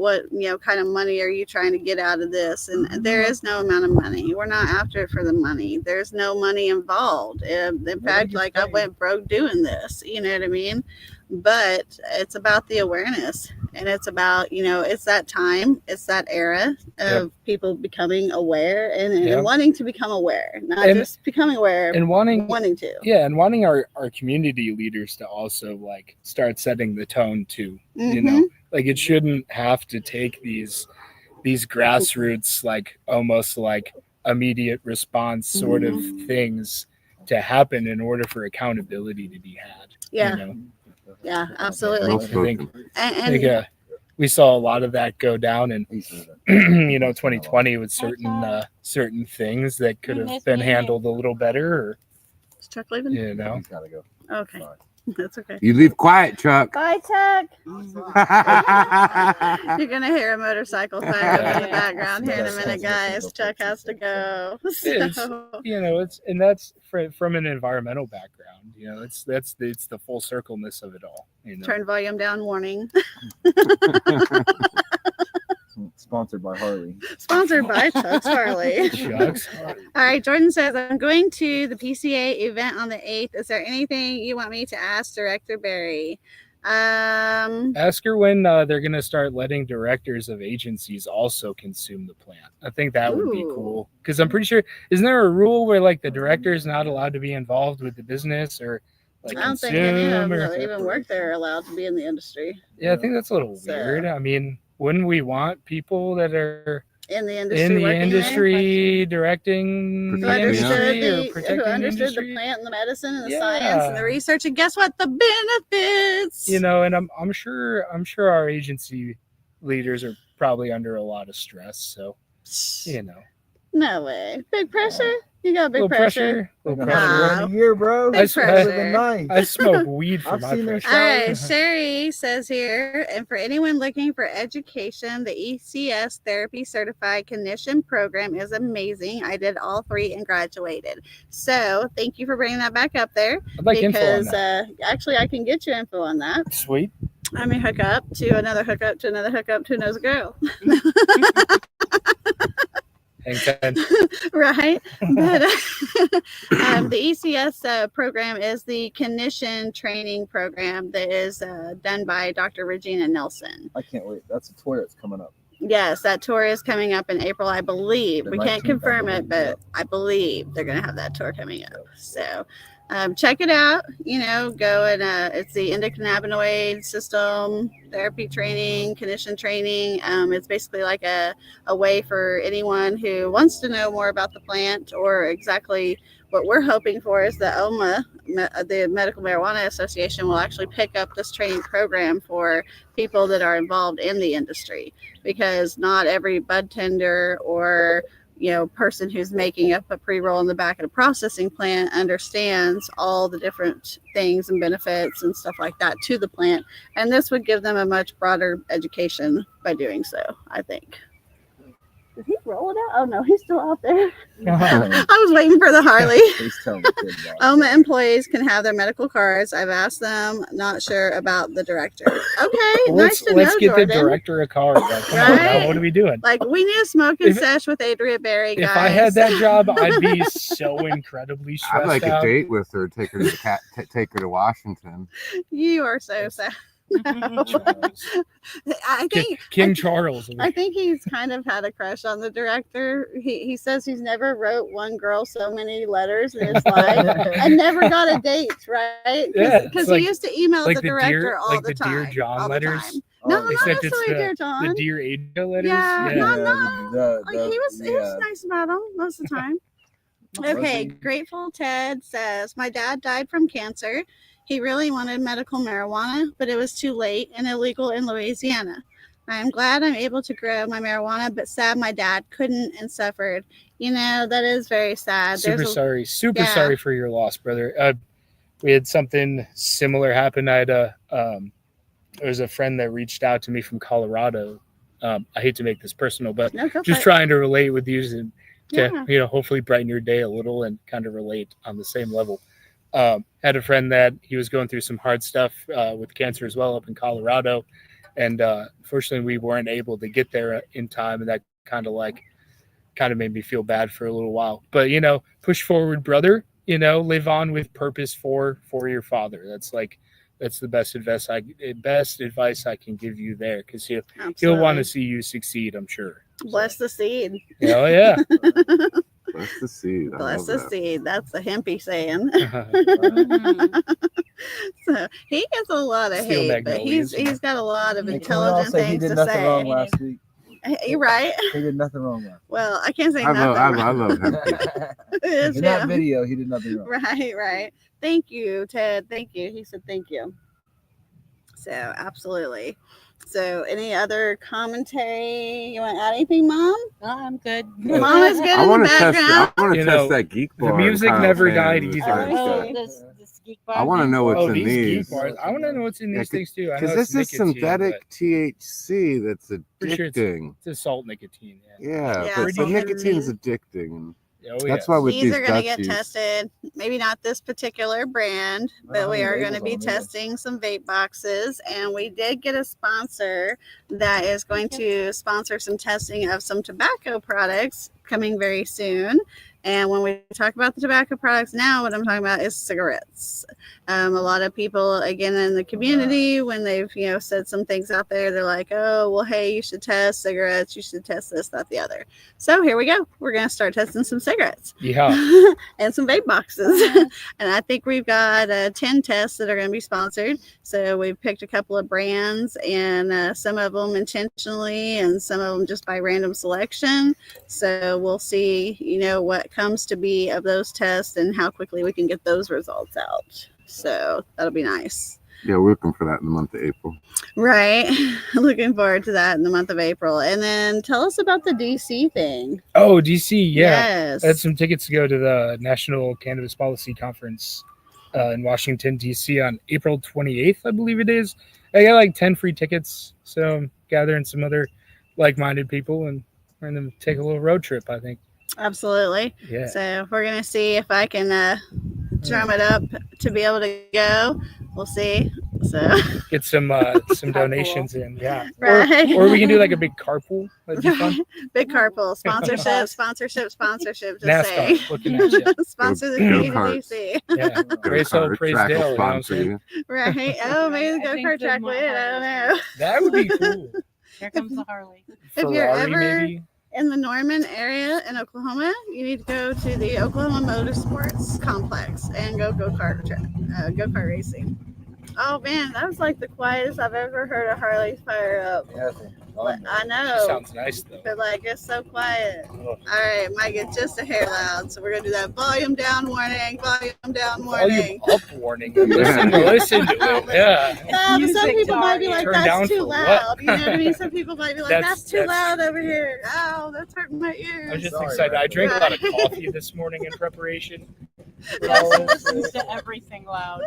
kind of money are you trying to get out of this? And there is no amount of money. We're not after it for the money. There's no money involved. In fact, like I went broke doing this, you know what I mean? But it's about the awareness, and it's about, it's that time, it's that era of people becoming aware and wanting to become aware, not just becoming aware and wanting to. Yeah, and wanting our community leaders to also like start setting the tone too. You know, like it shouldn't have to take these grassroots, like almost like immediate response sort of things to happen in order for accountability to be had. Yeah. You know? Yeah, absolutely. I think we saw a lot of that go down in 2020 with certain things that could have been handled a little better. Or, is Chuck leaving? You know, He's gotta go. Okay. That's okay. You leave quiet, Chuck. Bye, Chuck. You're gonna hear a motorcycle siren in the background here in a minute, guys. Chuck has to go. That's from an environmental background. It's the full circleness of it all. Turn volume down warning. Sponsored by Harley. Sponsored by Chuck's Harley. Chuck's. All right, Jordan says, I'm going to the PCA event on the 8th. Is there anything you want me to ask Director Barry? Ask her when they're going to start letting directors of agencies also consume the plant. I think that would be cool, because I'm pretty sure, isn't there a rule where like the director is not allowed to be involved with the business or like I don't think any of them that even work there are allowed to be in the industry. Yeah, I think that's a little weird. I mean, wouldn't we want people that are in the industry directing who the industry or who protecting understood the plant and the medicine and the science and the research, and guess what, the benefits, and I'm sure our agency leaders are probably under a lot of stress, so no way. Big pressure. You got big pressure. Little pressure. Year, bro. Big pressure. I smoke weed for my pressure. All right, Sherry says here, and for anyone looking for education, the ECS Therapy Certified Clinician Program is amazing. I did all 3 and graduated. So thank you for bringing that back up there. I'd like info on that. Actually, I can get you info on that. Sweet. I may hook up to another hookup to another hookup to knows a girl. Right, but the ECS program is the clinician training program that is done by Dr. Regina Nelson. I can't wait. That's a tour that's coming up. Yes, that tour is coming up in April, I believe. We can't confirm it, but I believe they're going to have that tour coming up. So check it out. Go and it's the endocannabinoid system therapy training, clinician training. It's basically like a way for anyone who wants to know more about the plant, or exactly what we're hoping for is the OMA, the Medical Marijuana Association, will actually pick up this training program for people that are involved in the industry, because not every bud tender or person who's making up a pre-roll in the back of a processing plant understands all the different things and benefits and stuff like that to the plant. And this would give them a much broader education by doing so, I think. Did he roll it out? Oh no, he's still out there. I was waiting for the Harley. OMA employees can have their medical cards. I've asked them, not sure about the director. Okay, let's get Jordan. The director a card. Like, right? What are we doing? Like, we need a smoking sesh with Adria Berry, guys. If I had that job, I'd be so incredibly stressed I'd like out. a date with her, take her to Washington. You are so sad. I think King Charles. I think he's kind of had a crush on the director. He says he's never wrote one girl so many letters in his life and never got a date, right? Yeah, Because it's he used to email like the the director Dear- all like the the time. Dear John all the letters. time. No, not Except it's necessarily Dear John. the Dear Ada letters. Yeah, the- Like, he was nice about them most of the time. Okay, Grateful Ted says, my dad died from cancer. He really wanted medical marijuana, but it was too late and illegal in Louisiana. I'm glad I'm able to grow my marijuana, but sad my dad couldn't and suffered. You know, that is very sad. Super sorry for your loss, brother. We had something similar happen. I had there was a friend that reached out to me from Colorado. I hate to make this personal, but just trying to relate with you and to hopefully brighten your day a little and kind of relate on the same level. Had a friend that he was going through some hard stuff with cancer as well up in Colorado, and unfortunately we weren't able to get there in time, and that kind of made me feel bad for a little while. But push forward, brother. Live on with purpose for your father. That's the best advice I can give you there, because he'll want to see you succeed, I'm sure. Bless the seed. Oh yeah. Bless the seed. Bless the seed. That's the Hippie saying. So he gets a lot of hate, but he's got a lot of intelligent things to say. Wrong last week. You're right. He did nothing wrong last week. Well, I can't say I nothing. love him. In that video, he did nothing wrong. Right. Thank you, Ted. Thank you. He said thank you. So absolutely. So any other commentary? You want to add anything, Mom? No, I'm good. Mom is good I in want the to test. background. I want to test that geek bar. The music never died either. This geek bar. I want to know what's in these these. geek bars. I want to know what's in these things too. Because this is synthetic THC that's Sure addicting. it's salt nicotine. Yeah, Yeah, but the salt nicotine's addicting. Oh, That's why with These these are going to get Dutchies- tested. Maybe not this particular brand, but we are going to be testing some vape boxes. And we did get a sponsor that is going to sponsor some testing of some tobacco products coming very soon. And when we talk about the tobacco products now, what I'm talking about is cigarettes. A lot of people, again, in the community, when they've, said some things out there, they're like, oh, well, hey, you should test cigarettes. You should test this, that, the other. So here we go. We're going to start testing some cigarettes. Yeah. And some vape boxes. And I think we've got 10 tests that are going to be sponsored. So we've picked a couple of brands, and some of them intentionally and some of them just by random selection. So we'll see, what comes to be of those tests and how quickly we can get those results out. So that'll be nice. Yeah, we're looking for that in the month of April. Right. Looking forward to that in the month of April. And then tell us about the DC thing. Oh, DC, yeah. Yes. I had some tickets to go to the National Cannabis Policy Conference in Washington, DC on April 28th, I believe it is. I got like 10 free tickets. So I'm gathering some other like-minded people, and we're going to take a little road trip, I think. Absolutely. Yeah. So we're going to see if I can drum it up to be able to go. We'll see. So get some donations in. Yeah. Right. Or we can do like a big carpool. That'd be fun. Big carpool. Sponsorship. Just NASCAR, say. looking at you. Sponsor the Go-karts. DC. Yeah. Praise Hill, Praise Track will Dale. You know what I'm sponsor saying? you. Right. Oh, maybe the go-kart track would. I don't know. That would be cool. Here comes the Harley. If you're Ferrari, ever maybe. in the Norman area in Oklahoma, you need to go to the Oklahoma Motorsports Complex and go-kart racing. Oh man, that was like the quietest I've ever heard a Harley fire up. I know. Sounds nice though. But like it's so quiet. All right, might get just a hair loud, so we're gonna do that volume down warning. Volume down warning. Volume up warning. Listen to it. Yeah. No, but some people might be like, Turn down that's too for loud. what? You know what I mean? Some people might be like, that's too that's- loud over here. Oh, that's hurting my ears. I'm just excited. I drank a lot of coffee this morning in preparation. Jess listens to everything loud.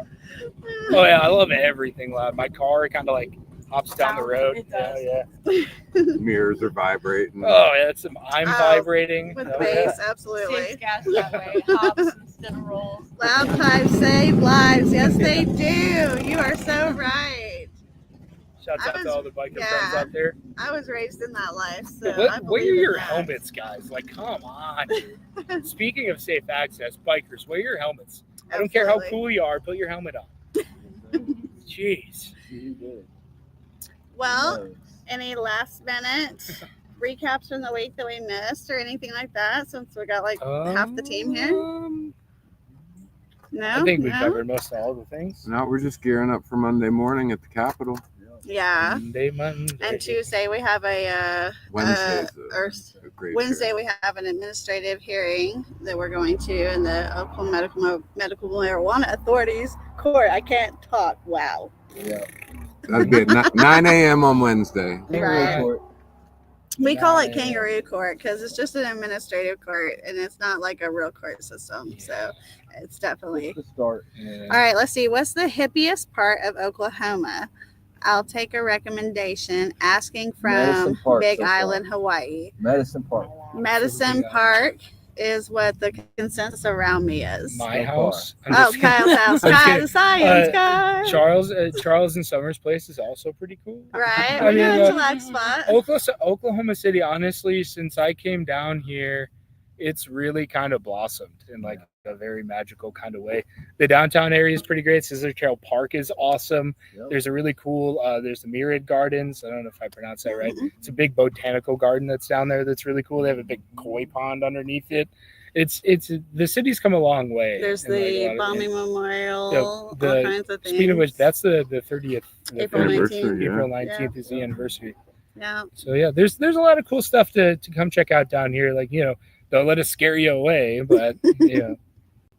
Oh yeah, I love everything loud. My car kind of like hops down the road. It does. Yeah. Mirrors are vibrating. Oh yeah, I'm vibrating. With Oh, bass, Saves absolutely. gas that way. Hops instead of rolls. Loud pipes save lives. Yes, they do. You are so right. Shouts out to all the biker friends out there. I was raised in that life. So I Wear believe in your that. helmets, guys. Like, come on. Speaking of safe access, bikers, wear your helmets. I don't care how Absolutely. cool you are. Put your helmet on. Jeez. Well, any last minute recaps from the week that we missed or anything like that, since we got like half the team here? No, I think we covered most of all the things. No, we're just gearing up for Monday morning at the Capitol. Yeah. Monday. And Tuesday we have Wednesday we have an administrative hearing that we're going to in the Oklahoma Medical Marijuana Authority's court. I can't talk. Wow. Yeah. That'd be at 9 a.m. on Wednesday. Right. We call it kangaroo court because it's just an administrative court and it's not like a real court system. So it's definitely the start. All right, let's see. What's the hippiest part of Oklahoma? I'll take a recommendation asking from Big Island, Hawaii. Medicine Park. Medicine Park is what the consensus around me is. My house. Oh, Kyle's house. Kyle, the science guy. Charles and Summers Place is also pretty cool. Right. We're going to chillax spot. Oklahoma City, honestly, since I came down here, it's really kind of blossomed in like a very magical kind of way. The downtown area is pretty great. Scissor Trail Park is awesome. Yep. There's a really cool, there's the Myriad Gardens. I don't know if I pronounced that right. It's a big botanical garden that's down there that's really cool. They have a big koi pond underneath it. It's the city's come a long way. There's the bombing memorial, all kinds of things. Speaking of which, that's the 30th. April 19th. April 19th is the anniversary. Yeah. So yeah, there's a lot of cool stuff to come check out down here. Like, don't let us scare you away, but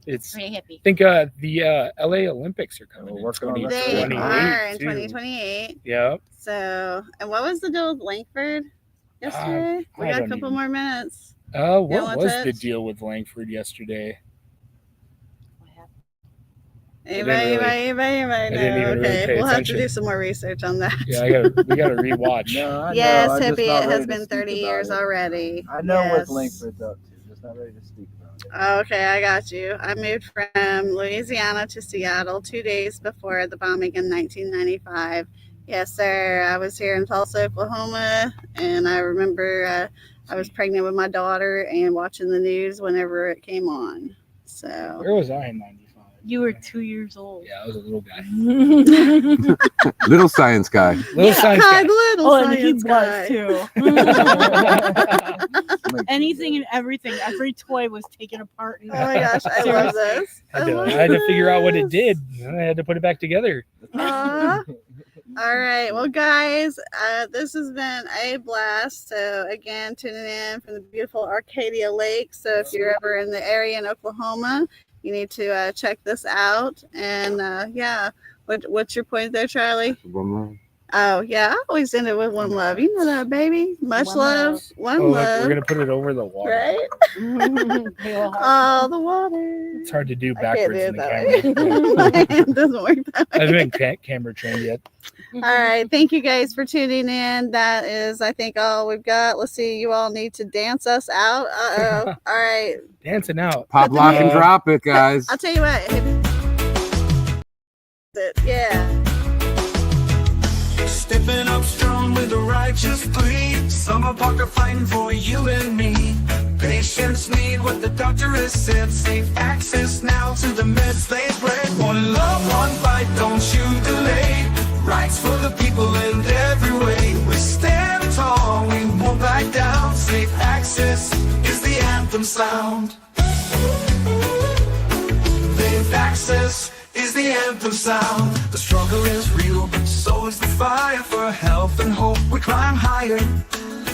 it's pretty hippie. I think the LA Olympics are coming. We're working on that. They are in 2028. Yeah. So, and what was the deal with Langford yesterday? We got a couple more minutes. What was the deal with Langford yesterday? Anybody know? Okay, we'll have to do some more research on that. Yeah, we gotta rewatch. Yes, Hippie, it has been 30 years already. I know what Langford's up to, just not ready to speak about it. Okay, I got you. I moved from Louisiana to Seattle 2 days before the bombing in 1995. Yes, sir. I was here in Tulsa, Oklahoma, and I remember I was pregnant with my daughter and watching the news whenever it came on. So where was I in 95? You were 2 years old. Yeah, I was a little guy. Little science guy. Little science guy. Too. Anything and everything. Every toy was taken apart. Oh my gosh, I love this. I had to figure out what it did. I had to put it back together. All right. Well, guys, this has been a blast. So, again, tuning in from the beautiful Arcadia Lake. So, if you're ever in the area in Oklahoma, you need to check this out. And, what's your point there, Charlie? Oh, yeah. I always end it with one love. You know that, baby. Much love. One love. We're going to put it over the water. Right? Oh, the water. It's hard to do backwards in the camera. My hand doesn't work that way. I haven't been camera trained yet. All right. Thank you guys for tuning in. That is, I think, all we've got. Let's see. You all need to dance us out. Uh-oh. All right. Dancing out. Pop, lock, and drop it, guys. I'll tell you what. Yeah. Stepping up strong with a righteous plea. Summer Parker fighting for you and me. Patients need what the doctor has said. Safe access now to the meds they spread. One love, one fight, don't you delay. Rights for the people in every way. We stand tall, we won't back down. Safe access is the anthem sound. Safe access is the anthem sound. The struggle is real, but so is the fire for health and hope. We climb higher,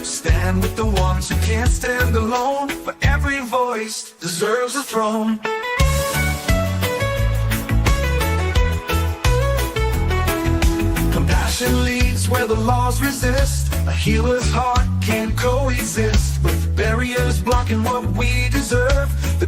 stand with the ones who can't stand alone. For every voice deserves a throne. Compassion leads where the laws resist. A healer's heart can't coexist with barriers blocking what we deserve. The